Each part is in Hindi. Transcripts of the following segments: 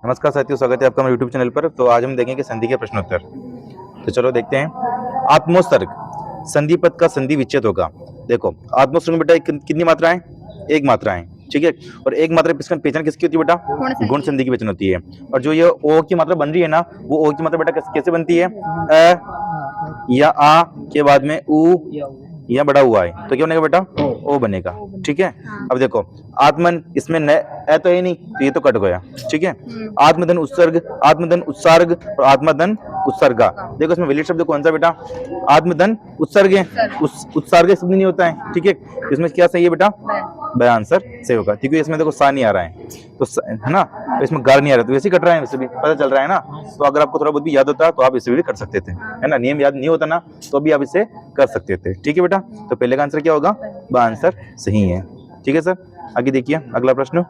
नमस्कार साथियों, स्वागत है आपका हमारे यूट्यूब चैनल पर। तो आज हम देखेंगे संधि के प्रश्नोत्तर। तो चलो देखते हैं। आत्मोत्सर्ग संधि पद का संधि विच्छेद होगा। देखो आत्मोत्सर्ग में बेटा कितनी मात्राएं? एक मात्रा है, ठीक है। और एक मात्रा पहचान किसकी होती है बेटा? गुण संधि की पहचान होती है। और जो ये ओ की मात्रा बन रही है ना, वो ओ की मात्रा बेटा कैसे बनती है? अ या आ के बाद में उ या बड़ा हुआ है तो क्या बनेगा बेटा? ओ बनेगा, ठीक है। अब देखो आत्मन, इसमें न ए तो है नहीं, तो ये तो कट गया, ठीक है। आत्मधन उत्सर्ग, आत्मधन उत्सर्ग और आत्मधन उत्सर्गा। देखो इसमें वैलिड शब्द कौन सा बेटा? आत्मधन उत्सर्ग है, उत्सर्ग शब्द नहीं होता है, ठीक है। इसमें क्या सही है बेटा? बयान आंसर सही होगा, क्योंकि इसमें देखो सा नहीं आ रहा है तो है ना, तो इसमें गार नहीं आ रहा, तो वैसे ही कट रहा है, वैसे भी पता चल रहा है ना। तो अगर आपको थोड़ा बहुत भी याद होता तो आप इसे भी कर सकते थे, है ना। नियम याद नहीं होता ना तो भी आप इसे कर सकते थे, ठीक है बेटा। तो पहले का आंसर क्या होगा? ब आंसर सही है, ठीक है सर। आगे देखिए अगला प्रश्न।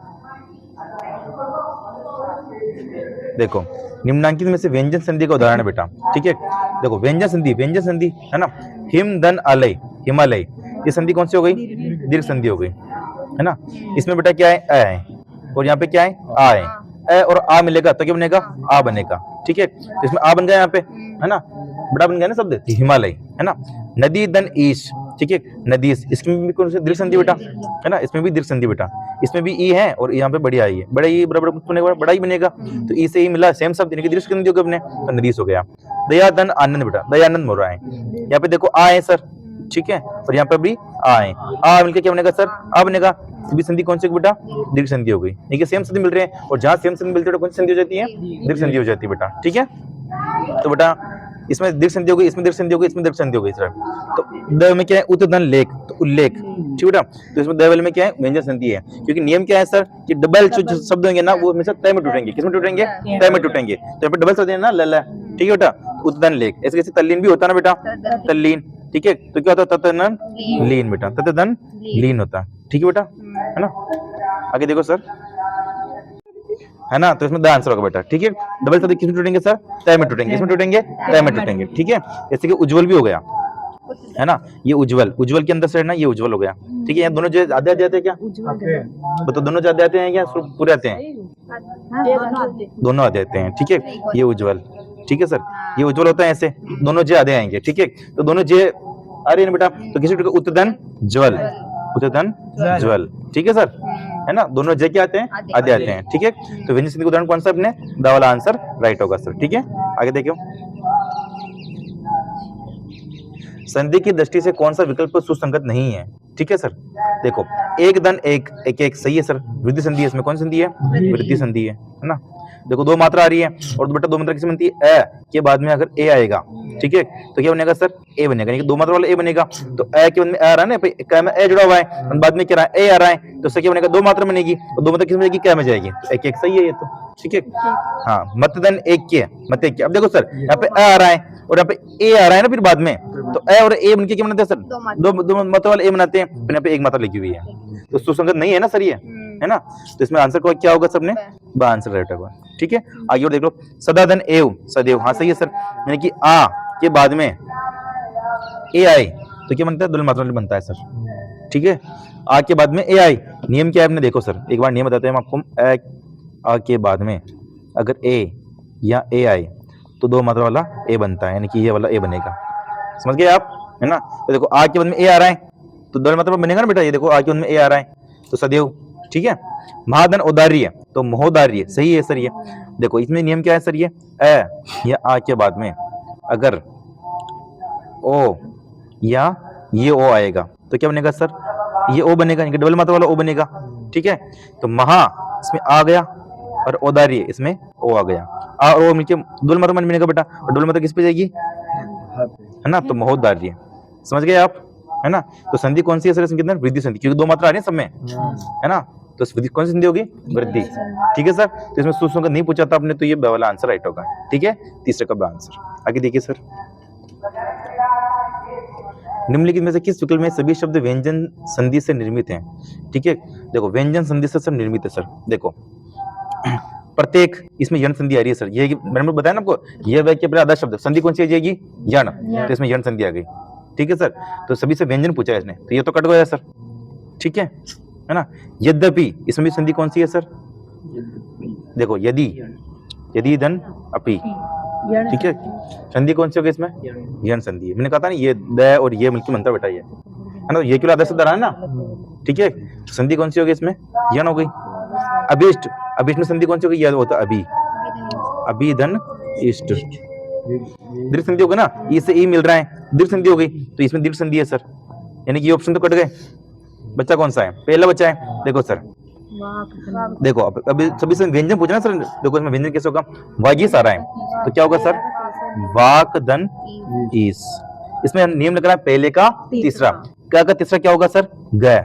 देखो निम्नांकित में से व्यंजन संधि का उदाहरण है बेटा, ठीक है। देखो व्यंजन संधि है ना। हिम धन अलय, हिमालय, ये संधि कौन सी हो गई? दीर्घ संधि हो गई, है ना। इसमें बेटा क्या है? अ है, और यहाँ पे क्या है? आ है। अ और आ मिलेगा तो क्या बनेगा? आ बनेगा, ठीक है। तो इसमें आ बन गया यहाँ पे, है ना, बड़ा बन गया ना शब्द हिमालय, है ना। नदी दन ईश, ठीक है, नदीस, इसमें भी कौन सी दीर्घ संधि बेटा? है ना, इसमें भी दीर्घ संधि बेटा। इसमें भी ई है और यहाँ पे बड़ी आई है, बड़ा ई बराबर बनेगा, बड़ा ही बनेगा, तो ई से ही मिला सेम शब्द, यानी कि दीर्घ संधि हो गया अपने, तो नदीस हो गया। दयादन आनंद बेटा, दयानंद हो रहा है, यहाँ पे देखो आ है सर, ठीक है, और यहाँ पे भी आ है। आ मिलकर क्या बनेगा सर? आ बनेगा। भी संधि कौन सी बेटा? दीर्घ संधि हो गई, देखिए सेम संधि मिल रहे हैं, और जहां सेम संधि मिलती है तो कौन सी संधि हो जाती है? दीर्घ संधि हो जाती है बेटा, ठीक है। तो बेटा इसमें दीर्घ संधि हो गई, इसमें दीर्घ संधि हो गई, इसमें दीर्घ संधि हो गई सर। तो द में क्या है? उतधन लेख, तो उल्लेख, ठीक बेटा। तो इसमें द वाले में क्या है? व्यंजन संधि है, क्योंकि नियम क्या है सर कि डबल जो शब्द होंगे ना वो हमेशा तय में टूटेंगे। किसमें टूटेंगे? तय में टूटेंगे। तो यहाँ पे डबल शब्द है ना, ल, ठीक है बेटा। उतधन लेख, ऐसे कैसे तल्लीन भी होता है ना बेटा, तल्लीन, ठीक है। तो क्या होता है? ततधन लीन बेटा, ततधन लीन होता है, ठीक है बेटा, है ना। आगे देखो सर, है ना, तो इसमें द आंसर होगा बेटा, ठीक है। डबल शब्द किसमें टूटेंगे सर? तय में टूटेंगे, किसमें टूटेंगे? तय में टूटेंगे, ठीक है। जैसे कि उज्जवल भी हो गया, है ना, ये उज्जवल, उज्जवल के अंदर से ना ये उज्जवल हो गया, ठीक है। यहाँ दोनों जो आधे आधे आते हैं क्या? तो दोनों जो आधे आते हैं क्या पूरे आते हैं? दोनों आधे आते हैं, ठीक है। ये उज्जवल, ठीक है सर, ये उज्जवल होता है ऐसे, दोनों जे आधे आएंगे, ठीक है। तो दोनों जे आ रहे हैं बेटा, तो किसी उत्तधन ज्वल, उत्तधन ज्वल, ठीक है सर, है ना। दोनों जे क्या आते हैं? आधे आते हैं, ठीक है। तो व्यंजन संधि का उदाहरण कौन सा? अपने द वाला आंसर राइट होगा सर, ठीक है। आगे देखियो, संधि की दृष्टि से कौन सा विकल्प सुसंगत नहीं है, ठीक है सर। देखो एक धन एक, एक एक सही है सर, वृद्धि संधि है, इसमें कौन संधि है? वृद्धि संधि है ना। देखो दो मात्रा आ रही है, और बेटा दो मात्रा किसमें बनती है? ए के बाद में अगर ए आएगा, ठीक है, तो क्या बनेगा सर? ए बनेगा, यानी कि दो मात्रा वाला ए बनेगा। तो ए के बाद में ए आ रहा है ना, क में ए जुड़ा हुआ है, बाद में क्या रहा है? ए आ रहा है, तो क्या बनेगा? दो मात्रा बनेगी, और दो मात्रा किसमें जाएगी? क्या में जाएगी, तो एक एक सही है ये तो, ठीक है। हाँ, मतदन एक के, मत एक के। अब देखो सर यहाँ पे ए आ रहा है और यहाँ पे ए आ रहा है ना, फिर बाद में, तो ए और ए बनके क्या बनाते हैं सर? दो मात्रा वाले ए बनाते हैं, फिर यहाँ पे एक मात्रा लिखी हुई है, तो सुसंगत नहीं है ना सर ये, है ना। तो इसमें आंसर क्या होगा सबने? ब आंसर राइट होगा, ठीक है। आगे और देख लो, सदाधन एव, सदैव, हाँ सही है सर, यानी कि आ के बाद में ए आए तो क्या बनता है? दुल मात्रा बनता है सर, ठीक है। आ के बाद में ए आई, नियम क्या है आपने देखो सर, एक बार नियम बताते हैं हम आपको। आ के बाद में अगर ए या ए आई तो दो मात्रा वाला ए बनता है, यानी कि ये वाला ए बनेगा, समझ गए आप, है ना। तो देखो आ के बाद में ए आ रहा है तो दो मात्रा बनेगा ना बेटा, ये देखो आ के बाद में ए आ रहा है तो सदैव, ठीक है। महाधन औदार्य तो महोदार्य सही है सर ये। देखो इसमें नियम क्या है सर, ये ए या आ के बाद में अगर ओ या ये ओ आएगा तो क्या बनेगा सर? ये ओ बनेगा, डबल मात्रा वाला ओ बनेगा, ठीक है। तो महा इसमें आ गया और औदार्य इसमें ओ आ गया, आ और ओ मिलके डबल मात्रा में बनेगा बेटा, और डबल मात्रा किस पे जाएगी? है ना, तो महोदार्य, समझ गए आप, है ना। तो संधि कौन सी है सर इसमें? कितना? वृद्धि संधि, क्योंकि दो मात्रा आ रही है सब में, है ना। तो कौन सी संधि होगी? वृद्धि, ठीक है सर। तो इसमें सुसंगत नहीं पूछा था आपने, तो ये ब वाला आंसर राइट होगा, ठीक है, तीसरे का ब आंसर। आगे देखिए सर, निम्नलिखित में से किस विकल्प में सभी शब्द व्यंजन संधि से निर्मित हैं, ठीक है। देखो व्यंजन संधि से सब निर्मित है सर। देखो प्रत्येक, इसमें यण संधि आ रही है सर, ये मैंने बताया ना आपको, ये वाक्य पर आधा शब्द संधि कौन सी आ जाएगी? यण, तो इसमें यण संधि आ गई, ठीक है सर। तो सभी से व्यंजन पूछा है इसने, तो ये तो कट गया सर, ठीक है ना। यद्यपि इसमें भी संधि कौन सी है सर? देखो यदि, यदि धन अपि, ठीक है। संधि कौन सी होगी इसमें? यण संधि है। मैंने कहा था ना ये द और ये मिलकर बनता बेटा, ये है ना, ये क्यों आधा शब्द आ रहा है ना, ठीक है। तो संधि कौन सी होगी इसमें? यण हो गई। अभिष्ट, अभिष्ट में संधि कौन सी होगी? यह होता अभी, अभी धन इष्ट, दीर्घ संधि होगी ना, ई से ई मिल रहा है, दीर्घ संधि हो गई, तो इसमें दीर्घ संधि है सर, यानी कि ये ऑप्शन तो कट गए। बच्चा कौन सा है? पहला बच्चा है। देखो सर, देखो अभी सभी से व्यंजन पूछना सर, देखो इसमें व्यंजन कैसे होगा? वागीस आ रहा है, तो क्या होगा सर? वाक धन ईस। इसमें नियम लग रहा है पहले का तीसरा, क्या का तीसरा क्या होगा सर? ग,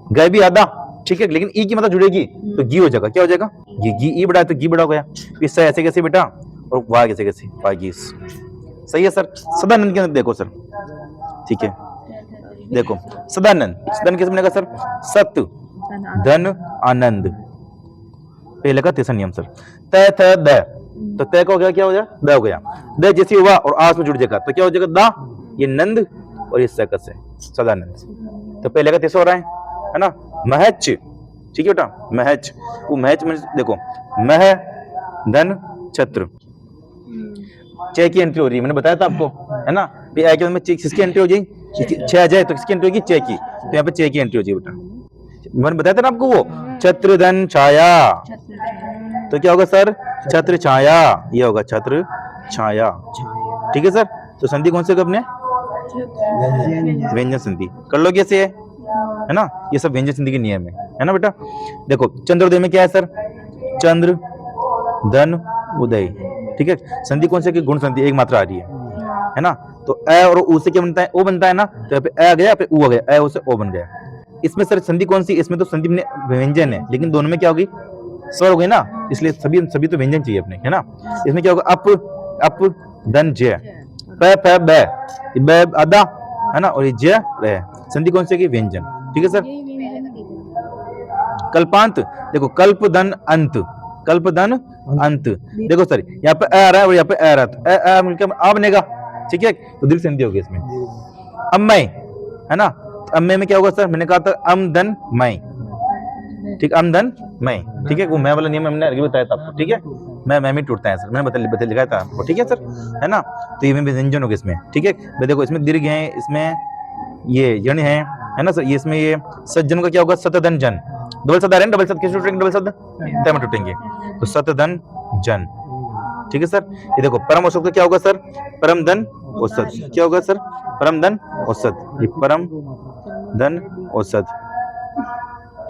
ग भी आधा, ठीक है, लेकिन ई की मतलब जुड़ेगी तो गी हो जाएगा, क्या हो जाएगा? ये गी, ई बड़ा है तो गी बड़ा हो गया। इससे ऐसे कैसे बेटा, और वाह कैसे कैसे, वागीस। सही है सर। सदानंद के अंदर देखो सर, ठीक है, देखो सदानंद, सदानंद कैसे बनेगा सर? सत धन आनंद, पहले का तीसरा नियम सर। तय थ द, तो तय का हो गया, क्या हो गया? द हो गया। द जैसे हुआ और आस में जुड़ जाएगा तो क्या हो जाएगा? दा, ये नंद और ये सकस है, सदानंद। तो पहले का तीसरा हो रहा है ना, महच, ठीक है बेटा, महच। वो महच में देखो, मह धन छत्र, छह की एंट्री हो रही है, मैंने बताया था आपको, है ना। किसकी एंट्री हो जाएगी? छह आ जाए तो किसकी एंट्री होगी? छह की, तो यहाँ पे छह की एंट्री हो जाएगी बेटा। मैंने बताया था ना आपको वो छत्र धन छाया, तो क्या होगा सर? छत्र छाया, ये होगा छत्र छाया, ठीक है सर। तो संधि कौन सी होगी अपने? व्यंजन संधि। कर लो कैसे है ना, ये सब व्यंजन संधि के नियम है ना बेटा। देखो चंद्रोदय में क्या है सर? चंद्र धन उदय, ठीक है। संधि कौन सी? गुण संधि, एक मात्रा आ रही है ना। तो अ और उ से क्या बनता है? ओ बनता है ना, तो यहाँ पे अ आ गया, यहाँ पे उ आ गया, अ से ओ बन गया। इसमें सर संधि कौन सी? इसमें तो संधि व्यंजन है, लेकिन दोनों में क्या होगी? स्वर हो गए ना, इसलिए सभी सभी तो व्यंजन चाहिए अपने, है ना। इसमें क्या होगा? अप धन जय, प फ ब आधा, है ना, और ये जय रह। संधि कौन सी है? व्यंजन, ठीक है सर। कल्पांत, देखो कल्प धन अंत, कल्प धन अंत, देखो सर यहाँ पे आ रहा है और यहाँ पे आ रहा है, तो मिलकर आ बनेगा, ठीक है, तो दीर्घ संधि होगी इसमें। अम्मय, है ना, अम्मय में क्या होगा सर? मैंने कहा था अम धन मय, ठीक, अम धन मय, ठीक है। वो मैं वाला नियम हमने आगे बताया था आपको, ठीक है। मैं भी टूटता है सर, मैंने बता लिखा था आपको, ठीक है सर, है ना। तो ये व्यंजन होगा इसमें, ठीक है। देखो इसमें दीर्घ है, इसमें ये यण है ना सर। ये इसमें ये सज्जन का क्या होगा? सतधन जन, डबल सद आ रहे हैं, डबल सद कैसे टूटेंगे? डबल सद तय में टूटेंगे, तो सतधन जन, ठीक है सर। ये देखो परम औसत का क्या होगा सर? परम धन औसत, क्या होगा सर? परम धन औसत, ये परम धन औसत,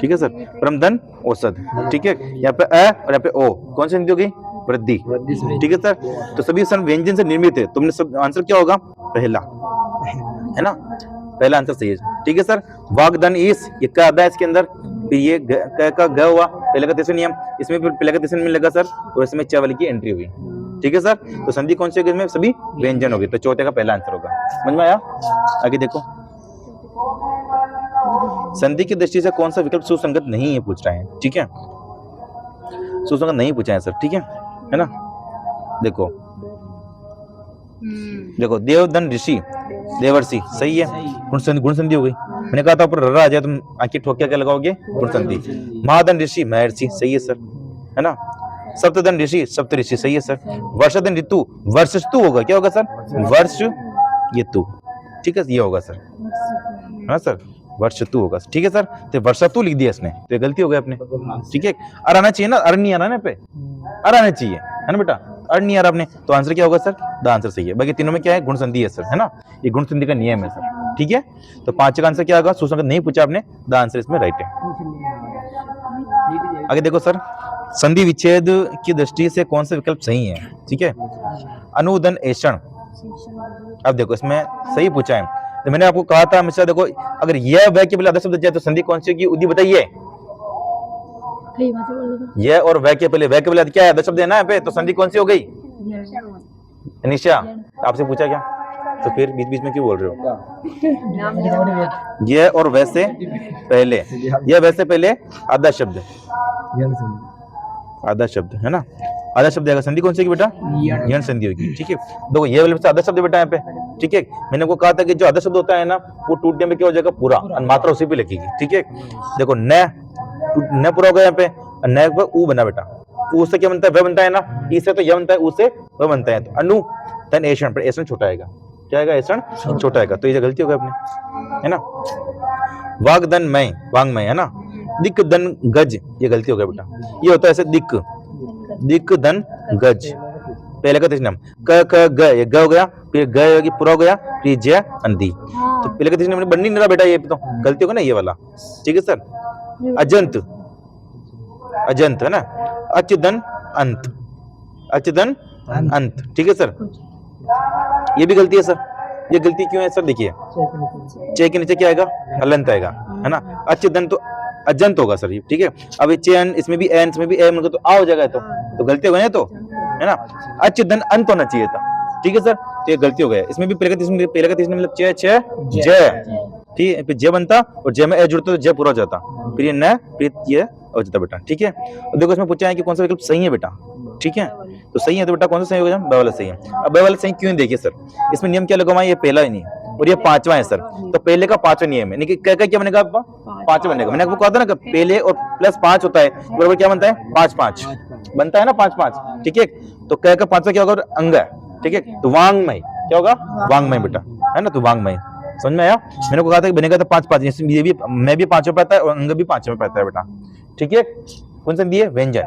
ठीक है सर, परम धन औसत, ठीक है। यहाँ पे अ और यहाँ पे ओ, कौन सी संधि होगी? वृद्धि, ठीक है सर। तो सभी सन व्यंजन से निर्मित है, तुमने सब आंसर क्या होगा? पहला, है ना, पहला आंसर सही है, ठीक है सर। वागधन ईस, ये क्या आता है इसके अंदर? फिर ये ग का ग हुआ, पहले का तीसरा नियम, इसमें फिर पहले का तीसरा नियम लगा सर, और इसमें च वाली की एंट्री हुई, ठीक है सर। तो संधि कौन सी होगी इसमें? सभी व्यंजन होगी, तो चौथे का पहला आंसर होगा। समझ में आया? आगे देखो, संधि की दृष्टि से कौन सा विकल्प सुसंगत नहीं है पूछ रहा है, ठीक है, सुसंगत नहीं पूछा है सर, ठीक है ना। देखो देखो देवधन ऋषि, देवर्षि, सही है, गुण संधि हो गई। मैंने कहा था ऊपर ररा आ जाए तुम आंखें ठोक क्या लगाओगे? गुण संधि। महाधन ऋषि, महर्षि, सही है सर, है ना। सप्तधन ऋषि, सप्तऋषि, सही है सर। वर्षधन ऋतु, वर्षस्तु होगा, क्या होगा सर? वर्ष ऋतु, ठीक है, ये होगा सर, है ना सर, वर्षतु होगा, ठीक है सर। तो वर्षतु लिख दिया इसने, तो ये गलती हो गई अपने, ठीक है। अर आना चाहिए ना, अर नहीं आ रहा ना पे, अर आना चाहिए, है ना बेटा, अर नहीं आ रहा अपने, तो आंसर क्या होगा सर? द आंसर सही है। बाकी तीनों में क्या है? गुण संधि है सर, है ना, ये गुण संधि का नियम है सर, ठीक है। तो पांच का आंसर क्या होगा? सुसंगत नहीं पूछा आपने, द आंसर इसमें राइट है। आगे देखो सर, संधि विच्छेद की दृष्टि से कौन सा विकल्प सही है, ठीक है। अनुदन ऐषण, अब देखो इसमें सही पूछा है, तो मैंने आपको कहा था हमेशा, देखो अगर यह वह के पहले आधा शब्द जाए तो संधि कौन सी होगी? उदी बताइए, यह और वह के पहले क्या है? आधा शब्द है ना यहाँ पे, तो संधि कौन सी हो गई? निशा, आपसे पूछा क्या? तो फिर बीच बीच में क्यों बोल रहे हो? यह और वैसे पहले, यह वैसे पहले आधा शब्द, आधा शब्द, है ना, आधा शब्द आएगा, संधि कौन सी होगी बेटा? यण संधि होगी, ठीक है। देखो ये वाले आधा शब्द बेटा यहाँ पे, ठीक है। मैंने को कहा था कि जो आधा शब्द होता है ना, वो टूटने में क्या हो जाएगा? पूरा, और मात्रा उसी पे लिखेगी, ठीक है। देखो न पूरा हो गया यहाँ पे, न पर ऊ बना बेटा, ऊ से क्या बनता है, वह बनता है ना, ई से तो यह बनता है, ऊ से वह बनता है, तो अनु धन एषण, पर एषण छोटा आएगा, क्या आएगा, एषण छोटा आएगा, तो ये गलती होगा अपने, है ना। वागधन वांगमय, है ना। दिक धन गज, ये गलती हो गया बेटा, ये होता है ऐसे दिक धन गज, पहले का तीसरा नाम क क ग, ये ग हो गया, फिर ग होगी, पूरा हो गया, फिर ज अंधी, तो पहले का तीसरा नाम बन नहीं रहा बेटा, ये तो गलती होगा ना ये वाला, ठीक है सर। अजंत, अजंत है ना, अच्युतन अंत, अच्युतन अंत, ठीक है सर। ये भी गलती है सर, ये गलती क्यों है सर, देखिए चे के नीचे क्या आएगा, हलंत आएगा, है ना। अच्युतन तो अजंत होगा सर, ठीक है। अब चेन, इसमें भी एन, इसमें भी एन, तो आ हो जाएगा, तो गलती हो गई ना, तो है ना, अच्युतन अंत होना चाहिए था, ठीक है सर, तो ये गलती हो गया। इसमें भी पहले का तीसरा मतलब चे चे जय, ठीक है, फिर जय बनता और जय में ए जुड़ता तो जय पूरा हो जाता, फिर ये न, फिर ये हो जाता बेटा, ठीक है। और देखो इसमें पूछा है कि कौन सा विकल्प सही है बेटा, ठीक है, तो सही है तो बेटा कौन सा सही होगा, ब वाला सही है। अब ब वाला सही क्यों, देखिए सर, इसमें नियम क्या लगा हुआ है, ये पहला ही नहीं और ये पांचवा है सर, तो पहले का पांचवा नियम है, क्या बनेगा, पांचवा बनेगा। मैंने आपको कहा था ना, पहले और प्लस 5 होता है बराबर क्या बनता है, 5 5 बनता है ना, 5 5, ठीक है। तो क का पांचवा क्या होगा, अंग है, ठीक है, तो वांगमय क्या होगा, वांगमय बेटा, है ना, तो वांगमय, समझ में आया। मैंने को कहा था कि बनेगा तो 5 5, ये भी मैं भी 5 में पढ़ता है और अंग भी 5 में पढ़ता है बेटा, ठीक है। कौन संधि है, व्यंजन,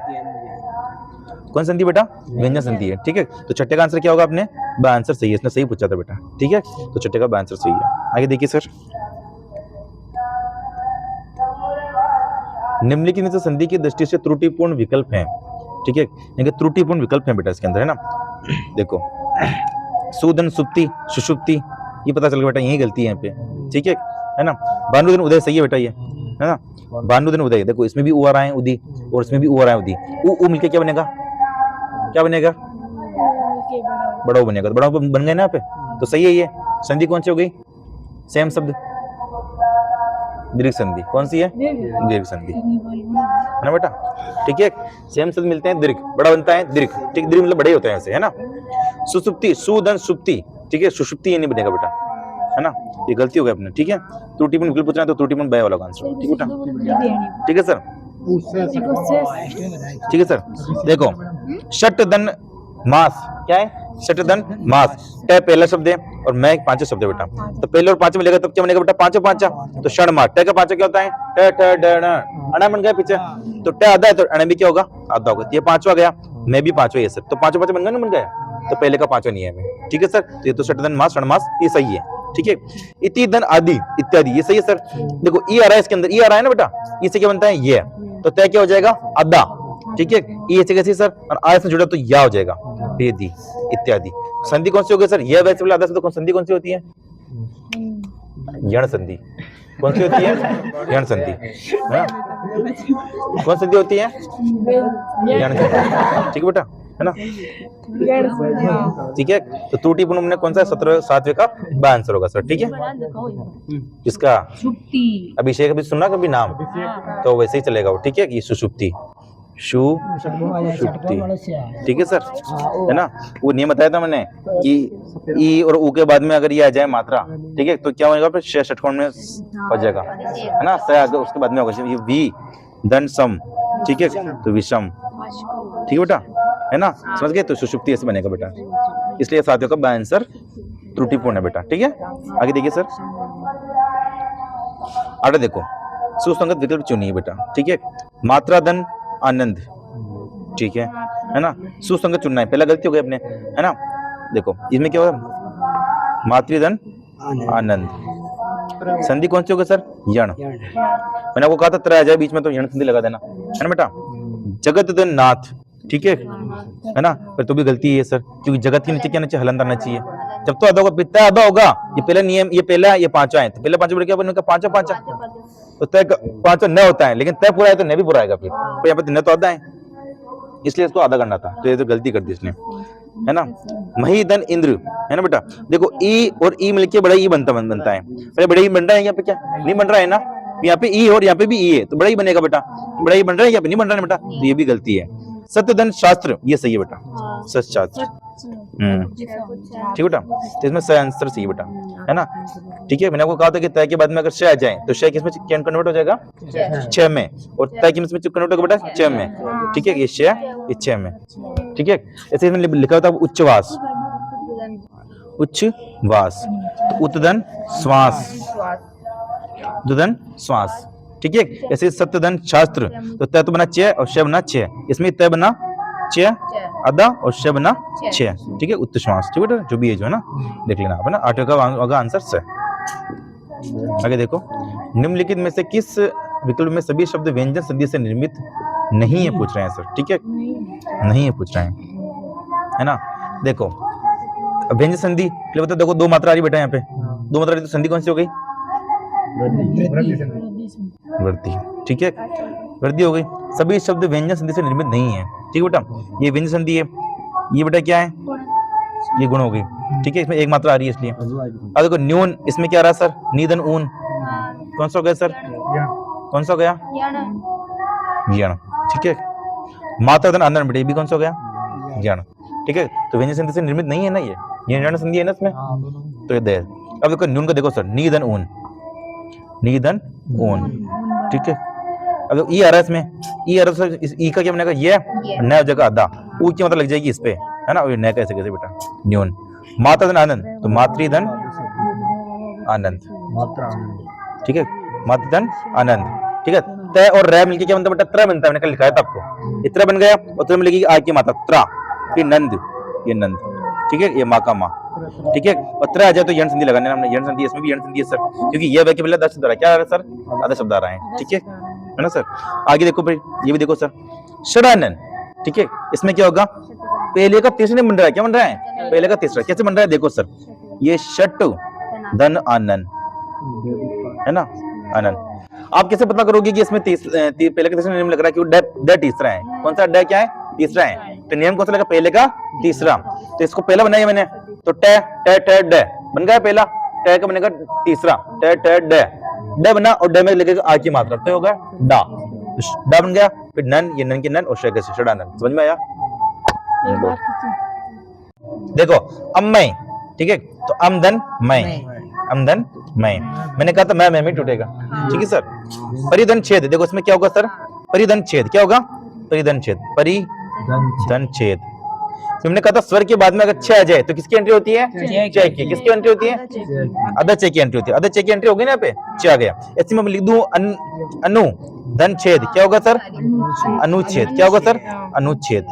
कौन संधि बेटा, व्यंजन संधि है, ठीक है। तो छठे का आंसर क्या होगा, अपने ब आंसर सही है, इसने सही पूछा था बेटा, ठीक है, तो छठे का ब आंसर सही है। आगे देखिए सर, निम्नलिखित में से संधि की दृष्टि से त्रुटिपूर्ण विकल्प हैं, ठीक है, यानी त्रुटिपूर्ण विकल्प हैं बेटा इसके अंदर, है ना। देखो सुधन सुप्ति सुषुप्ति, ये पता चल गया बेटा, यही गलती है यहाँ पे, ठीक है ना। भानुदिन उदय सही है बेटा, ये है ना, भानुदिन उदय, देखो इसमें भी ऊ आ रहा है उदी, और इसमें भी ऊ आ रहा है उदी, ऊ मिलके क्या बनेगा, क्या बनेगा, बड़ा बनेगा, तो बड़ा बन गए ना यहाँ पे, तो सही है। ये संधि कौन सी हो गई, सेम शब्द, दीर्घ संधि, कौन सी है, दीर्घ संधि, है ना बेटा, ठीक है। सेम शब्द मिलते हैं, दीर्घ बड़ा बनता है, दीर्घ, ठीक, दीर्घ मतलब बड़े होते हैं ऐसे, है ना। सुसुप्ति, सुधन सुप्ति, ठीक है, सुषुप्ति ये नहीं बनेगा बेटा, है ना, ये गलती हो गई अपने, ठीक है। त्रुटिपूर्ण विकल्प पूछना है तो त्रुटिपूर्ण ब वाला आंसर, ठीक है बेटा, ठीक है सर, ठीक है सर। देखो षटदन मास, क्या है, षटदन मास, ट पहला शब्द है और मैं पांचवा शब्द है बेटा, तो पहले और पांचवा मिलेगा तब क्या बनेगा बेटा, पांचवा पांचा, तो षण मास, ट का पांचवा क्या होता है, ट ठ ड ण, अणा बन गया पीछे, तो ट आधा है तो अणा भी क्या होगा, आधा होगा, ये पांचवा गया, मैं भी पांचवा, ये सर, तो पांचवा पांचवा बन गया ना, बन गया, तो पहले का पांचवा नियम है, ठीक है सर। तो ये तो षटदन मास, षण मास, ये सही है, ठीक है। इति धन आदि इत्यादि, ये सही है सर। देखो ई आ रहा है इसके अंदर, ई आ रहा है ना बेटा, इससे क्या बनता है, ये, तो तय क्या हो जाएगा, आधा, ठीक है, ई से कैसे सर, और आ से जुड़ा तो या हो जाएगा, वेदी इत्यादि। संधि कौन सी होगी सर, यह वैसे वाला आधा से, तो संधि कौन सी होती है, यण संधि, कौन सी होती है, यण संधि, है ना, कौन संधि होती है, यण संधि, ठीक है बेटा, है ना, ठीक है। तो त्रुटिपूर्ण में कौन सा 17 7वें का ब आंसर होगा सर, ठीक है। इसका अभिषेक अभी सुना कभी नाम, तो वैसे ही चलेगा वो, ठीक है, ये सुषुप्ति, सुषुप्ति, ठीक है सर, है ना। वो नियम बताया था मैंने कि ई और ऊ के बाद में अगर ये आ जाए मात्रा, ठीक है, तो क्या होगा, फिर ष षटकोण में हो जाएगा, है ना, स आगे उसके बाद में होगा, ये वी धन सम, ठीक है, तो विषम, ठीक है बेटा, है ना, समझ गए, तो सुषुप्ति ऐसे बनेगा बेटा, इसलिए साथियों का ब आंसर त्रुटिपूर्ण है बेटा, ठीक है। आगे देखिए सर, आगे देखो, सुसंगत विकल्प चुनिए बेटा, ठीक है। मात्रा धन आनंद, ठीक है ना, सुसंगत चुनना है, पहला गलती हो गई अपने, है ना। देखो इसमें क्या होगा, मातृधन आनंद, संधि कौन सी होगी सर, यण, मैंने आपको कहा था त्रय आ जाए बीच में तो यण संधि लगा देना, है ना बेटा। जगत धन नाथ, ठीक है ना, पर तो भी गलती है सर, क्योंकि जगत के नीचे क्या नीचे हलंत आना चाहिए, जब तो आधा होगा पिता आधा होगा, ये पहला नियम, ये पहला ये पांचवा है, तो पहले पांचवा क्या बनेगा, पांचवा पांचवा, तो तय पांचवा न होता है, लेकिन तय पूरा है तो न भी पूरा आएगा, फिर तो यहाँ पे न तो आधा है, इसलिए इसको आधा करना था, तो ये तो गलती कर दी इसने, है ना। मही धन इंद्र, है ना बेटा, देखो ई और ई मिलके बड़ा ई बनता है, पहले बड़ा ई बन रहा है, यहाँ पे क्या नहीं बन रहा है ना, यहाँ पे ई और यहाँ पे भी ई है, तो बड़ा ही बनेगा बेटा, बड़ा ही बन रहा है, यहाँ पे नहीं बन रहा है बेटा, तो ये भी गलती है। सत्यधन शास्त्र, ये सही है बेटा, सच शास्त्र, ठीक बेटा, तो इसमें सही आंसर सही है बेटा, है ना। ठीक है, मैंने आपको कहा था कि तय के बाद में अगर श आ जाए तो श किसमें कन्वर्ट हो जाएगा, छ में, और तय किसमें कन्वर्ट होगा बेटा, च में। ठीक है, ये श ये छ में। ठीक है, ऐसे इसमें लिखा होता है उच्चवास, उच्चवास, तो उतदन श्वास, दुदन श्वास। ठीक है, ऐसे सत्यदन शास्त्र, तो तय तो बना च और श बना छ, इसमें तय बना च अदा और श बना छ। ठीक है, उत्तश्वास। ठीक है, जो भी है जो है ना देख लेना आप, है ना। 8 का होगा आंसर से। आगे देखो, निम्नलिखित में से किस विकल्प में सभी शब्द व्यंजन संधि से निर्मित नहीं है, पूछ रहे हैं सर। ठीक है, नहीं है पूछ रहे हैं, है ना। देखो व्यंजन संधि पहले बता, देखो दो मात्रा आ रही बेटा यहाँ पे, दो मात्रा आ रही, तो संधि कौन सी हो गई, वृद्धि। ठीक है, वृद्धि हो गई। सभी शब्द व्यंजन संधि से निर्मित नहीं है। ठीक है बेटा, ये व्यंजन संधि है, ये बेटा क्या है, ये गुण हो गई। ठीक है, इसमें एक मात्रा आ रही है इसलिए। अब देखो न्यून, इसमें क्या आ रहा है सर, नीदन ऊन, कौन सा हो गया सर, कौन सा हो गया, यण। ठीक है, मात्रा धन अंदर बेटा, ये भी कौन सा हो गया, यण। ठीक है, तो व्यंजन संधि से निर्मित नहीं है ना, ये यण संधि है ना इसमें, तो ये दे। अब देखो न्यून का देखो सर, नीदन ऊन, नीदन ऊन। ठीक है, अब ई आ रहा है इसमें, ई आ रहा है, इस ई का क्या बनेगा, ये नया जगह अदा, ऊ की मतलब लग जाएगी इस पे, है ना, और नया कैसे कैसे बेटा, न्यून। मात्रा धन आनंद, तो मातृधन आनंद। ठीक है, मातृधन आनंद। ठीक है, तय और रै मिलके क्या बनता है बेटा, त्र बनता है, मैंने कल लिखा है था आपको, इत्र बन गया, और त्र मिलेगी आ की मात्रा त्रा, फिर नंद, ये नंद। ठीक है, ये माँ का माँ। ठीक है, और त्र आ जाए तो यण संधि लगाने, हमने यण संधि, इसमें भी यण संधि है सर, क्योंकि ये वाक्य पहले 10 शब्द आ रहा है, क्या आ रहा है सर, आधा शब्द आ रहा है। ठीक है ना सर। आगे देखो भाई, ये भी देखो सर, षडानन। ठीक है, इसमें क्या होगा, पहले का तीसरा नहीं बन रहा है, क्या बन रहा है, पहले का तीसरा, कैसे बन रहा है, देखो सर, ये षट धन आनन, है ना, आनंद। आप कैसे पता करोगे कि इसमें पहले का तीसरा नियम लग रहा है, क्यों, ड तीसरा है, कौन सा ड क्या है, तीसरा है, तो नियम कौन सा लगा, पहले का तीसरा, तो इसको पहला बनाया मैंने, तो ट ट ट ड बन गया पहला, ट का बनेगा तीसरा, ट ट ड, ड बना, और ड में लगेगा आ की मात्रा, तो होगा डा, डा बन गया, फिर नन, ये नन के नन, और श से षडानन। समझ में आया। देखो अम्मय, ठीक है, तो अमदन मैं, अमदन मैं, मैंने कहा था मैं में टूटेगा। ठीक है सर। परिधन छेद, देखो इसमें क्या होगा सर, परिधन छेद, क्या होगा, परिधन छेद, परिधन छेद। तो हमने कहा था स्वर के बाद में अगर छ आ जाए तो किसकी एंट्री होती है, च की। किसकी एंट्री होती है, अदा च की एंट्री होती है। अदा च की एंट्री होगी ना, यहाँ पे च आ गया। ऐसे में मैं लिख दूं अनु धन छेद, क्या होगा सर, अनुच्छेद, क्या होगा सर, अनुच्छेद।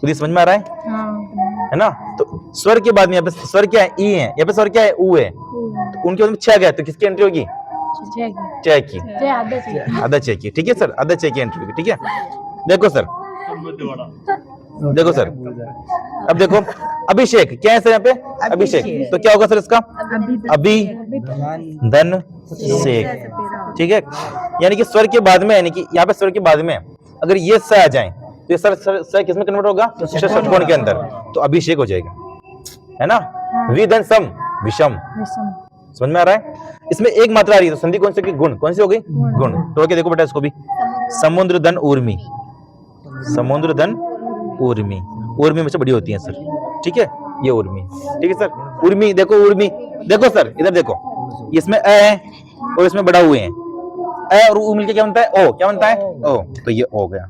पूरी समझ में आ रहा है ना। तो स्वर के बाद में यहाँ पे स्वर क्या है, ई है, यहाँ पे स्वर क्या है, ऊ है, तो उनके बाद में छ गया तो किसकी एंट्री होगी, च की, आधा च की। ठीक है सर, आधा च की एंट्री होगी। ठीक है, देखो सर, देखो सर, अब देखो अभिषेक क्या है सर, यहाँ पे अभिषेक, तो क्या होगा सर इसका, अभी धन शेख। ठीक है, यानी कि स्वर के बाद में, यानी कि यहाँ पे स्वर के बाद में अगर ये स आ जाए तो ये सर किसमें कन्वर्ट होगा, षटकोण के अंदर, तो अभिषेक हो जाएगा, है ना। विधन सम, विषम। समझ में आ रहा है। इसमें एक मात्रा आ रही है, तो संधि कौन सी, गुण कौन सी हो गई, गुण। तो क्या देखो बेटा इसको भी, समुद्र धन उर्मी, समुद्र धन उर्मी, उर्मी में से बड़ी होती है सर। ठीक है, ये उर्मी। ठीक है सर, उर्मी देखो, उर्मी देखो सर, इधर देखो, इसमें अ है और इसमें बड़ा हुए हैं, अ और उ मिलके क्या बनता है, ओ, क्या बनता है, ओ, तो ये हो गया।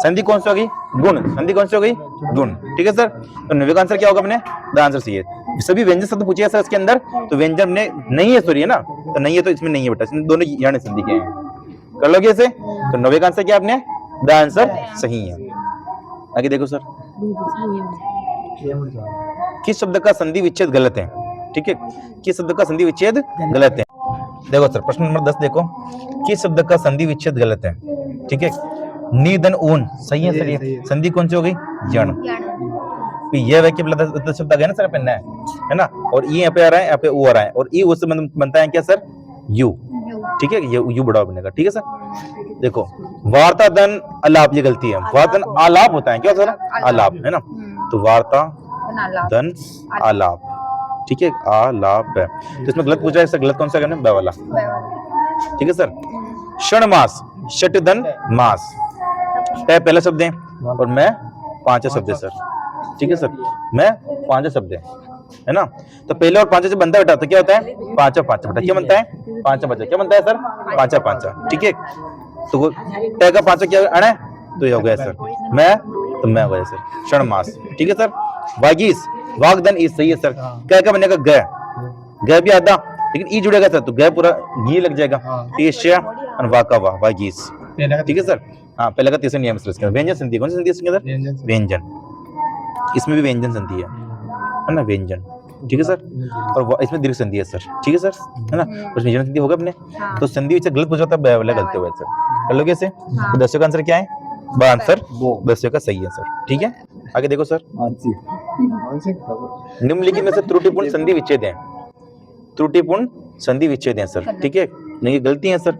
संधि कौन सी होगी, गुण। संधि कौन सी हो गई, गुण। ठीक है सर, तो 90 का आंसर क्या होगा अपने, द आंसर सी है। सभी व्यंजन शब्द पूछे सर इसके अंदर, तो व्यंजन ने नहीं है, सॉरी है ना, तो नहीं है, तो इसमें नहीं है बेटा, इसमें दोनों यण संधि के हैं। कर लोगे इसे, तो 90 का आंसर क्या अपने, द आंसर सही है। आगे देखो सर, किस शब्द का संधि विच्छेद गलत है। ठीक है, किस शब्द का संधि विच्छेद गलत है। देखो सर, प्रश्न नंबर 10 देखो, किस शब्द का संधि विच्छेद गलत है। ठीक है, निधन ऊन सही है सर, ये संधि कौन सी हो गई, यण। ये वाक्य शब्द आ गया ना सर, पहनना है ना, और ये यहाँ पे आ रहा है, यहाँ पे ऊ आ रहा है, और ई उससे बनता है क्या सर, यू। ठीक है, ये यू बड़ा बनेगा। ठीक है सर, देखो वार्ता धन आलाप, ये गलती है, वार्ता धन आलाप होता है, क्या सर, आलाप, है ना, तो वार्ता धन आलाप। ठीक है, आलाप है, तो इसमें गलत पूछा है सर, गलत कौन सा करना है, ब वाला। ठीक है सर, क्षण मास, षट धन मास, पहला शब्द है और मैं 5 शब्द है सर। ठीक है सर, मैं 5 शब्द है, है ना। तो पहले और पांचा जब बनता है बेटा तो क्या होता है, पांचा पांचा बेटा क्या बनता है, पांचा पांचा क्या बनता है सर, पांचा पांचा, ठीक है। तो वो टे का पांचा क्या अण है, तो ये हो गया सर मैं, तो मैं हो गया सर क्षण मास, ठीक है सर। वागीस, वागदन इस सही है सर। क्या क्या बनेगा, ग, ग भी आधा लेकिन ई जुड़ेगा सर तो ग पूरा घी लग जाएगा, एशिया और वाका वाह, वागीस, ठीक है सर। हाँ पहले का तीसरा नियम सर इसके अंदर व्यंजन संधि, कौन सी संधि है इसके अंदर, व्यंजन, इसमें भी व्यंजन संधि है ना, व्यंजन, ठीक है सर। और इसमें दीर्घ संधि है सर, ठीक है सर, है ना। कुछ निजन संधि होगा अपने, तो संधि विच्छेद गलत पूछा था, वाला गलत हुआ सर, कर लोगे इसे। तो 10 का आंसर क्या है, बा आंसर 10 का सही है सर, ठीक है। आगे देखो सर, निम्नलिखित में से त्रुटिपूर्ण संधि विच्छेद है, त्रुटिपूर्ण संधि विच्छेद है सर, ठीक है, नहीं ये गलती है सर।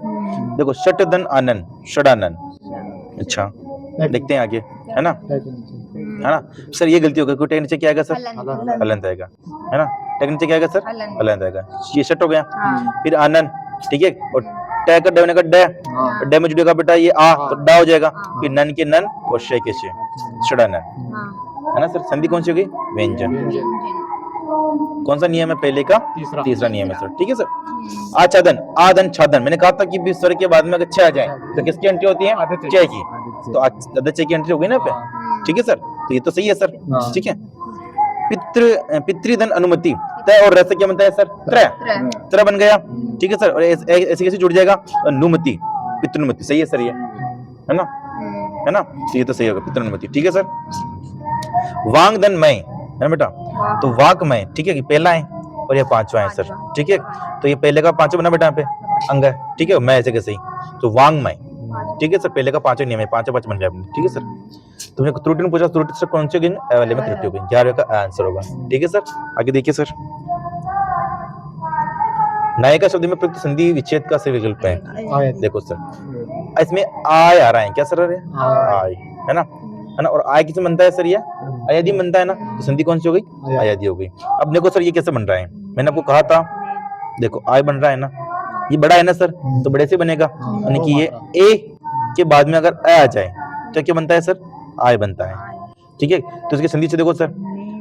देखो षटदन आनन, षडानन, अच्छा देखते हैं आगे, है ना, है ना सर, ये गलती होगी, टेक नीचे क्या आएगा सर, हलंत आएगा, है ना, टेक नीचे क्या आएगा सर, हलंत आएगा, ये षट हो गया। फिर आनन, ठीक है, और टे का डे का डे, डे में जुड़ेगा बेटा ये आ तो डा हो जाएगा, फिर नन के नन और शे के शे, षडानन, है ना सर। संधि कौन सी होगी, व्यंजन। कौन सा नियम है पहले का, तीसरा नियम है सर, ठीक है सर। आच्छादन, आदन छादन, मैंने कहा था कि भी स्वर के बाद में अगर छह आ जाए तो किसकी एंट्री होती है, छह की, तो आधे छह की एंट्री हो गई ना पे, ठीक है सर, तो ये तो सही है सर, ठीक है। पितृधन अनुमति, तय और रस क्या बनता है सर, त्रय, त्रय बन गया, ठीक है सर। और ऐसे कैसे जुड़ जाएगा, अनुमति, पितृनुमति, सही है सर ये, है ना, है ना, तो ये तो सही होगा पितृनुमति, ठीक है सर। वांगदन मय, है ना बेटा, तो वाकमय, ठीक है, कि पहला है और ये पांचवा है सर, ठीक है, तो ये पहले का पांचवा बना बेटा यहाँ पे अंग है, ठीक है, मैं ऐसे कैसे ही, तो वांगमय, ठीक है सर, पहले का पांचवा नियम है, पांचों पांच बन गया अपने, ठीक है सर। तुमने त्रुटि में पूछा, त्रुटि सर कौन सी होगी, वाले में त्रुटि होगी, 11वें का आंसर होगा, ठीक है सर। आगे देखिए सर, नायिका शब्द में प्रयुक्त संधि विच्छेद का सही विकल्प है, देखो सर इसमें आय आ रहा है, क्या सर आय, है ना, है ना, और आय किससे बनता है सर, ये अयदि बनता है ना, तो संधि कौन सी हो गई, अयदि हो गई। अब देखो सर ये कैसे बन रहा है, मैंने आपको कहा था, देखो आय बन रहा है ना, ये बड़ा है ना सर, तो बड़े से बनेगा, यानी कि ये ए के बाद में अगर अ आ जाए तो क्या बनता है सर, आय बनता है, ठीक है। तो इसकी संधि से देखो सर,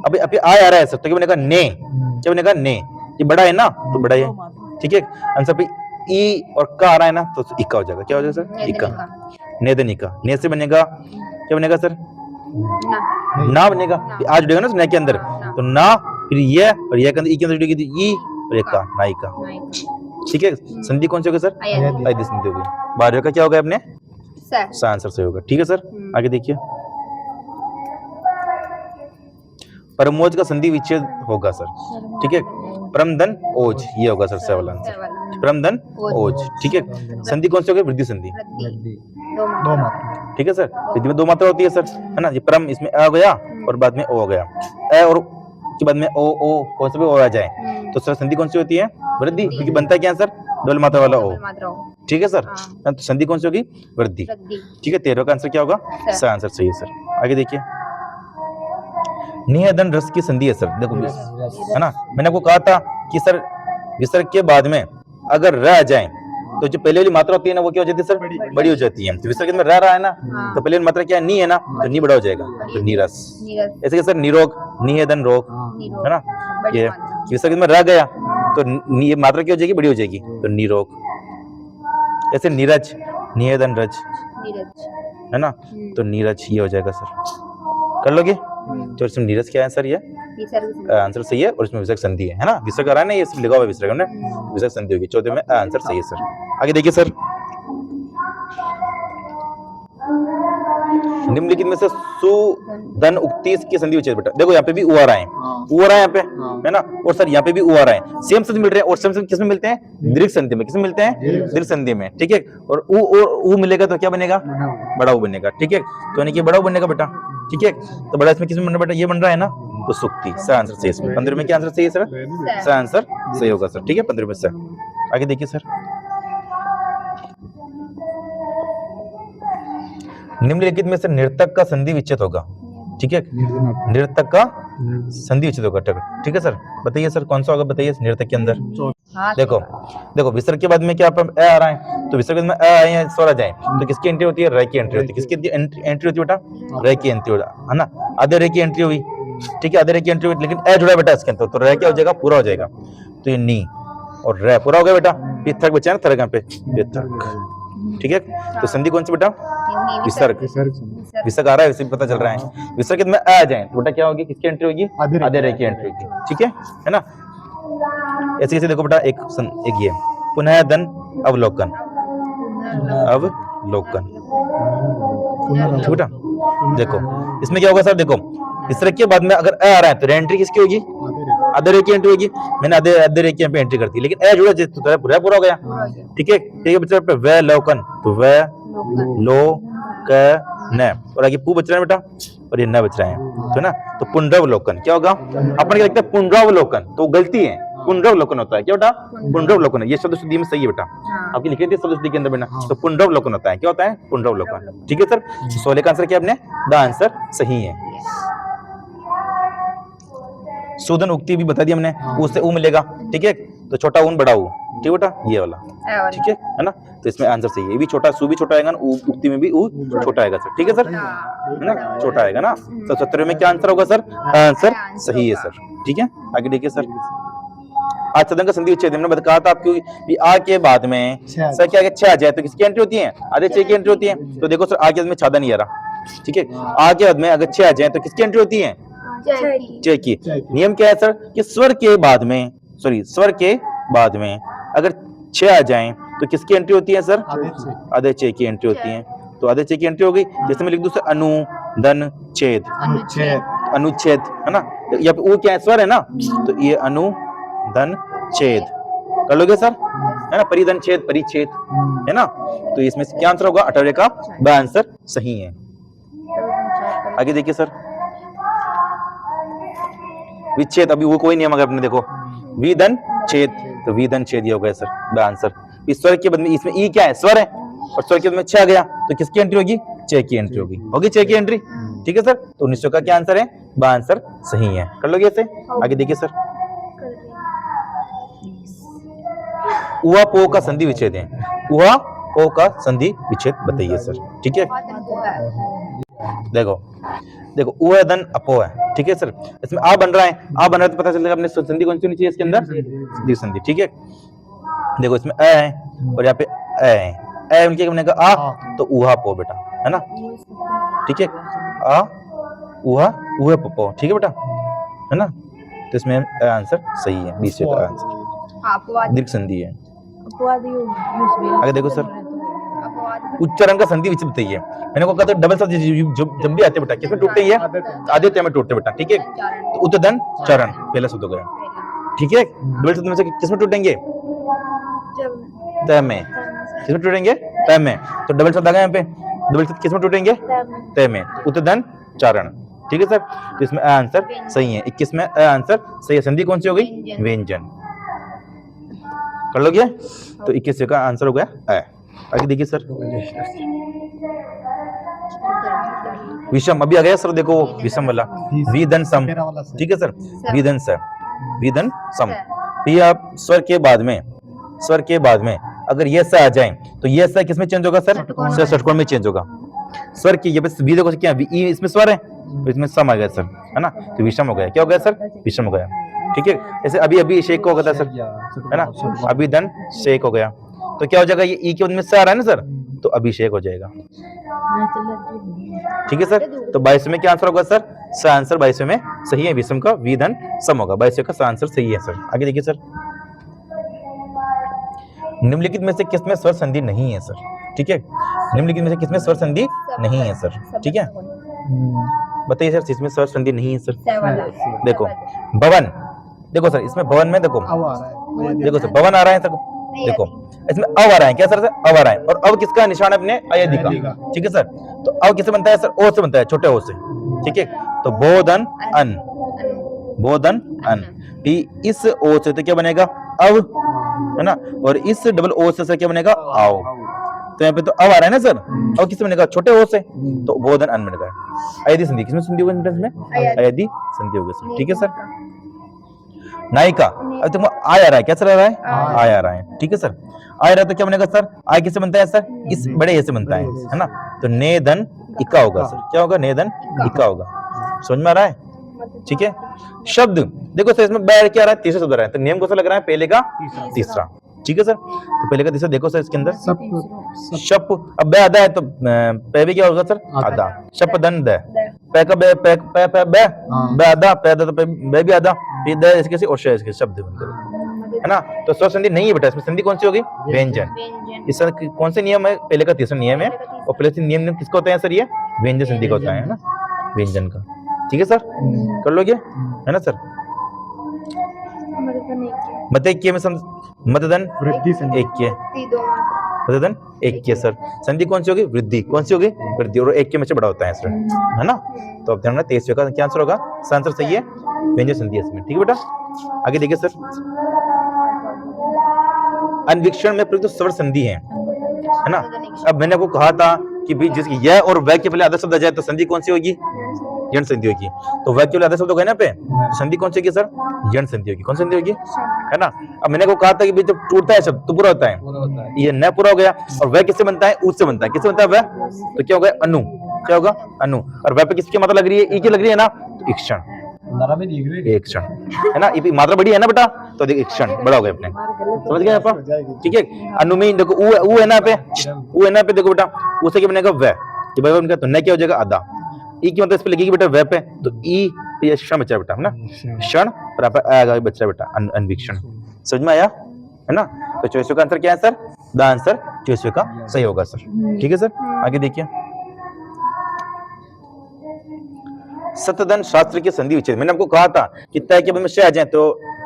अभी अभी आय आ रहा है सर, तो क्या बनेगा, ने, क्या बनेगा, ने, ये बड़ा है ना तो बड़ा है, ठीक है। आंसर पे ई और का आ रहा है ना, तो इक्का हो जाएगा, क्या हो जाएगा सर, इक्का, नेदनिका, ने से बनेगा, क्या बनेगा सर, ना बनेगा, आज जुड़ेगा ना ने के अंदर, तो ना, फिर ये और ये के अंदर, ई के अंदर जुड़ेगी तो ई और एक का, नायिका, ठीक है। संधि कौन सी होगी सर, अयदि संधि होगी। 12वें का क्या होगा अपने, आंसर सही होगा, ठीक है सर। आगे देखिए, परमोज का संधि विच्छेद होगा सर, ठीक है, परमधन ओज, ये होगा सर सही वाला आंसर, परमधन ओज, ठीक है। संधि कौन सी होगी, वृद्धि संधि, दो मात्रा, ठीक है सर, वृद्धि में दो मात्रा होती है सर, है ना, ये परम इसमें अ गया और बाद में ओ हो गया, अ और के बाद में ओ कौन सा भी ओ आ जाए तो सर संधि कौन सी होती है, वृद्धि, क्योंकि बनता है क्या सर, डबल मात्रा वाला ओ, ठीक है सर, तो संधि कौन सी होगी, वृद्धि, ठीक है। 13 का आंसर क्या होगा, सही आंसर सही है सर। आगे देखिए, निहदन रस की संधि है सर, देखो है ना, मैंने आपको कहा था कि सर विसर्ग के बाद में अगर रह जाए तो जो पहले वाली मात्रा होती है ना वो क्या हो जाती है सर, बड़ी हो जाती है। तो विसर्ग में रह रहा है ना, तो पहले वाली मात्रा क्या है, नी है ना, तो नी बड़ा हो जाएगा, तो नीरस, ऐसे कि सर निरोग, निहदन रोग, है ना, ये विसर्ग में रह गया तो ये मात्रा क्या हो जाएगी, बड़ी हो जाएगी, तो निरोग। ऐसे नीरज, निहदन रज, है ना, तो नीरज ये हो जाएगा सर, कर लोगे। तो इसमें नीरज क्या है सर, ये आंसर सही है, और इसमें विसर्ग संधि है ना, विसर्ग आ रहा है ना, ये लिखा हुआ है विसर्ग में, विसर्ग संधि होगी। 14 में आंसर सही है सर। आगे देखिए सर, निम्नलिखित में से सुधन उक्ति की संधि विच्छेद बेटा, देखो यहाँ पे भी उ आ रहा है, उ आ रहा है यहाँ पे, है ना, और सर यहाँ पे भी उ आ रहा है, सेम शब्द मिल रहे हैं, और सेम शब्द किसमें मिलते हैं, दीर्घ संधि में, किसमें मिलते हैं, दीर्घ संधि में, ठीक है। और उ मिलेगा तो क्या बनेगा, बड़ा उ बनेगा, ठीक है, तो यानी कि बड़ा उ बनेगा बेटा, ठीक है। तो बड़ा इसमें किसमें बन रहा है बेटा, ये बन रहा है ना, तो सुक्ति, सही आंसर सही है। 15 में क्या आंसर सही है सर, सही आंसर सही होगा सर, ठीक है, 15 में सर। आगे देखिए सर, निम्नलिखित में से नर्तक का संधि विच्छेद होगा, ठीक है, नर्तक का संधि विच्छेद होगा, ठीक है सर। बताइए सर कौन सा होगा, बताइए नर्तक के अंदर। देखो देखो विसर्ग के बाद में क्या ए आ रहा है, तो विसर्ग में ए स्वर आ जाए तो किसकी एंट्री होती है, रे की एंट्री होती है, किसकी एंट्री होती है बेटा, रे की एंट्री होता है ना, आधे रे की एंट्री हुई ठीक है, आधे रे की एंट्री हुई, लेकिन ए जुड़ा बेटा इसके अंदर, तो रे क्या हो जाएगा, पूरा हो जाएगा। तो ये नी और रे पूरा हो गया बेटा, फिर थर्क बचा ना, थर्क यहाँ पे, ये थर्क। ठीक है, तो संधि कौन सी बेटा, विसर्ग। विसर्ग आ रहा है, वैसे भी पता चल रहा है। विसर्ग में आ जाए तो बेटा क्या होगी, किसकी एंट्री होगी, आधे रे की एंट्री होगी। ठीक है ना। ऐसे कैसे देखो बेटा, एक ये पुनः धन अवलोकन, अवलोकन। ठीक बेटा, देखो इसमें क्या होगा सर, देखो विसर्ग के बाद में अगर ए आ रहा है तो एंट्री किसकी होगी, आधे रे की एंट्री होगी। मैंने आधे रे की यहाँ पे एंट्री कर दी, लेकिन ए जुड़ा तो पूरा हो गया। ठीक है, ठीक है बच्चा, वे लौकन, तो वे लो क न, और आगे पू बच रहा है बेटा, और ये न बच रहा है, तो ना, तो पुनरावलोकन क्या होगा, अपन क्या लिखते हैं पुनरावलोकन, तो गलती है, पुनरावलोकन होता है क्या बेटा, पुनरावलोकन। ये शब्द शुद्धि में सही है बेटा, आपकी लिखी थी शब्द शुद्धि के अंदर बेटा, तो पुनरावलोकन होता है, क्या होता है, पुनरावलोकन। ठीक है सर, 16 का आंसर क्या अपने, द आंसर सही है। शोधन उक्ति भी बता दी हमने, उससे ऊ मिलेगा। ठीक है, तो छोटा ऊन बड़ा ऊ, ठीक बेटा, ये वाला। ठीक है ना, तो इसमें आंसर सही है, ये भी छोटा, सू भी छोटा आएगा ना, उक्ति में भी ऊ छोटा आएगा सर। ठीक है सर, है ना, छोटा आएगा ना। तो 17 में क्या आंसर होगा सर, आंसर सही है सर। ठीक है, आगे देखिए सर, आज सदन का संधि विच्छेद, हमने बताया था आपको कि आ के बाद में सर क्या छह आ जाए तो किसकी एंट्री होती है, आधे छह की एंट्री होती है। तो देखो सर, आगे में छादा नहीं आ रहा। ठीक है, आगे बाद में अगर छह आ जाए तो किसकी एंट्री होती है, जय की। नियम क्या है सर, कि स्वर के बाद में, स्वर के बाद में अगर छह आ जाएं तो किसकी एंट्री होती है सर, आधे छह की एंट्री होती है। तो आधे छह की एंट्री हो गई, जैसे मैं लिख दूं सर अनु धन छेद, अनुच्छेद है ना, या वो क्या है, स्वर है ना, तो ये अनु धन छेद कर लोगे सर, है ना, परिधन छेद परिच्छेद, है ना। तो इसमें क्या आंसर होगा, 18 का ब आंसर सही है। आगे देखिए सर, विच्छेद, अभी वो कोई नियम अगर आपने देखो, विधन छेद, तो विधन छेद ये हो गया सर ब आंसर। इस स्वर के बाद में इसमें ई क्या है, स्वर है, और स्वर के बाद में छह आ गया तो किसकी एंट्री होगी, छह की एंट्री होगी छह की एंट्री। ठीक है सर, तो 1900 का क्या आंसर है, ब आंसर सही है। कर लोगे ऐसे, आगे देखिए सर, उहा पो का संधि विच्छेद है, उहा पो का संधि विच्छेद बताइए सर। ठीक है, देखो देखो उहा धन अपो है। ठीक है सर, इसमें आ बन रहा है, आ बन रहा है तो पता चलेगा अपने संधि कौन सी होनी चाहिए इसके अंदर, द्विघ संधि। ठीक है, देखो इसमें अ है और यहाँ पे अ है, अ उनके बनेगा आ, तो उहा पो बेटा, है ना। ठीक है, आ उहा उहा पो, ठीक है बेटा, है ना। तो इसमें आंसर सही है, 20 का आंसर दीर्घ संधि है। आगे देखो सर, उच्चारण का संधि विच्छेद बताइए। मैंने को कहा था डबल शब्द जब भी आते बेटा किसमें टूटते हैं, आदित्य में टूटते बेटा। ठीक है, तो उद्धन चरण पहला शब्द हो गया। ठीक है, डबल शब्द में से किसमें टूटेंगे, त में, किसमें टूटेंगे, त में। तो डबल शब्द आ गया यहाँ पे, डबल शब्द किसमें टूटेंगे, त में, उद्धन चरण। ठीक है सर, तो इसमें आंसर सही है, 21 में आंसर सही है। संधि कौन सी हो गई, व्यंजन। कर लोगे, तो 21 का आंसर हो गया अ। आगे देखिए सर, विषम अभी आ गया सर, देखो विषम वाला, विधन सम। ठीक है सर, विधन सम, विधन सम। ये आप स्वर के बाद में, स्वर के बाद में अगर ये स आ जाए तो ये स किसमें चेंज होगा सर, षटकोण में चेंज होगा। स्वर की ये बस वी देखो क्या, इसमें स्वर है, इसमें सम आ गया सर, है ना, तो विषम हो गया। क्या हो गया सर, विषम हो गया। ठीक है, ऐसे अभी अभी शेक हो गया था सर, है ना, अभी धन शेक हो गया, तो क्या हो जाएगा, ये ई के बाद में स आ रहा है ना सर, तो अभिषेक हो जाएगा। ठीक है सर, तो 22 में क्या आंसर होगा सर, स आंसर 22 में सही है, विषम का विधन सम होगा, 22 का स आंसर सही है सर। आगे देखिए सर, निम्नलिखित में से किसमें स्वर संधि नहीं है सर। ठीक है, निम्नलिखित में से किसमें स्वर संधि नहीं है सर। ठीक है, बताइए सर, इसमें स्वर संधि नहीं है सर। देखो भवन, देखो सर इसमें भवन में देखो, देखो सर भवन आ रहा है सर, देखो इसमें अव आ रहा है, क्या सर, अव आ रहा है, और अव किसका निशान है, अपने अयदि का। ठीक है सर, तो अव किससे बनता है सर, ओ से बनता है, छोटे ओ से। ठीक है, तो बोधन अन, बोधन अन, इस ओ से तो क्या बनेगा, अव, है ना, और इस डबल ओ से क्या बनेगा, आओ। तो यहाँ पे तो अव आ रहा है ना सर, अव किससे बनेगा, छोटे ओ से, तो बोधन अन बनेगा। अयदि संधि किसमें संधि होगी, इसमें अयदि संधि होगी सर। ठीक है सर, नायिका, अब तुमको आय आ रहा है, क्या सर आ रहा है, आय आ रहा है। ठीक है सर, आय रहा है तो क्या बनेगा सर, आय किससे बनता है सर, इस बड़े ए से बनता है ना, तो नेधन इका होगा सर। क्या होगा, नेधन इका होगा। समझ में आ रहा है, ठीक है। शब्द देखो सर, इसमें बैठ क्या आ रहा है, तीसरा शब्द आ रहा है, तो नियम कौन सा लग रहा है, पहले का तीसरा। ठीक है सर, तो पहले का तीसरा देखो सर इसके अंदर शप, अब बे आधा है तो पे भी क्या होगा सर, आधा। शप दन दे, पे का बे पे पे पे बे बे आधा, पे आधा तो बे भी आधा, फिर दे इसके से और शे इसके शब्द बनते है ना। तो स्वर संधि नहीं है बेटा, इसमें संधि कौन सी होगी, व्यंजन। इस कौन से नियम है, पहले का तीसरा नियम है, और पहले से नियम किसका होता है सर, ये व्यंजन संधि का होता है ना, व्यंजन का। ठीक है सर, कर लोगे है ना सर। मतैक्य में मतदन ऐक्य, मतदन ऐक्य सर। संधि कौन सी होगी, वृद्धि। कौन सी होगी, वृद्धि, और ऐक्य में से बड़ा होता है सर, है ना। तो अब ध्यान रखना, 23 का क्या आंसर होगा, आंसर सही है, व्यंजन संधि है इसमें। ठीक है बेटा, आगे देखिए सर। अन्वीक्षण में प्रयुक्त स्वर संधि है ना। अब मैंने आपको कहा था कि भी जिसकी यह और वह के पहले आधा शब्द आ जाए तो संधि कौन सी होगी, यण संधि होगी। तो वह के पहले आधा शब्द होगा ना पे, संधि कौन सी होगी सर, यण संधि होगी। कौन सी संधि होगी, है ना। अब मैंने को कहा था कि भी जब टूटता है शब्द तो पूरा होता है, ये न पूरा हो गया, और वह किससे बनता है, उससे बनता है। किससे बनता है वह, तो क्या होगा, अनु, क्या होगा, अनु। और वह पे किसकी मात्रा लग रही है, ई की लग रही है ना, तो इक्षण, एक क्षण है ना, ये मात्रा बड़ी है ना बेटा, तो देखिए क्षण बड़ा हो गया अपने, समझ गए आप। ठीक है, अनु में देखो ऊ है ना पे, ऊ है ना पे, देखो बेटा उसे क्या बनेगा, वह, कि भाई उनका तो न क्या हो जाएगा, आधा। ई की मतलब इस पे लगेगी बेटा वह पे, तो ई ये क्षण बचा बेटा, है ना, क्षण, और आप आएगा बचा बेटा अन्वीक्षण। समझ में आया, है ना। तो 24 का आंसर क्या है सर, द आंसर 24 का सही होगा सर। ठीक है सर, आगे देखिए। सतदन शास्त्र की संधि विच्छेद, मैंने आपको कहा था कि तय के बाद में श आ जाए तो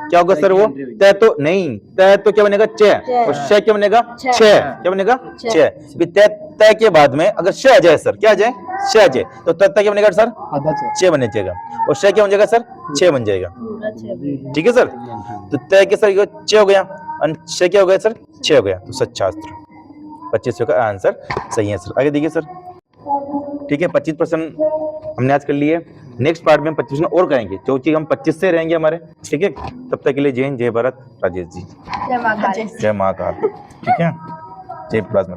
क्या होगा सर, वो तय तो नहीं, तय तो क्या बनेगा, च, और श क्या बनेगा, छ, क्या बनेगा, छ। तय के बाद में अगर श आ जाए सर, क्या आ जाए, श आ जाए, तो तय क्या बनेगा सर, छ बन जाएगा, और श क्या बन जाएगा सर, छ बन जाएगा। ठीक है सर, तो तय के सर छ हो गया, श क्या हो गया सर, छ हो गया, तो सच्छास्त्र 25 का आंसर सही है सर। आगे देखिए सर। ठीक है, 25% हमने आज कर लिए। नेक्स्ट पार्ट में हम 25% और करेंगे, क्योंकि हम 25 से रहेंगे हमारे। ठीक है, तब तक के लिए जय हिंद, जय भारत, राजेश जी, जय महाकाल। ठीक है, जय प्लाज्मा।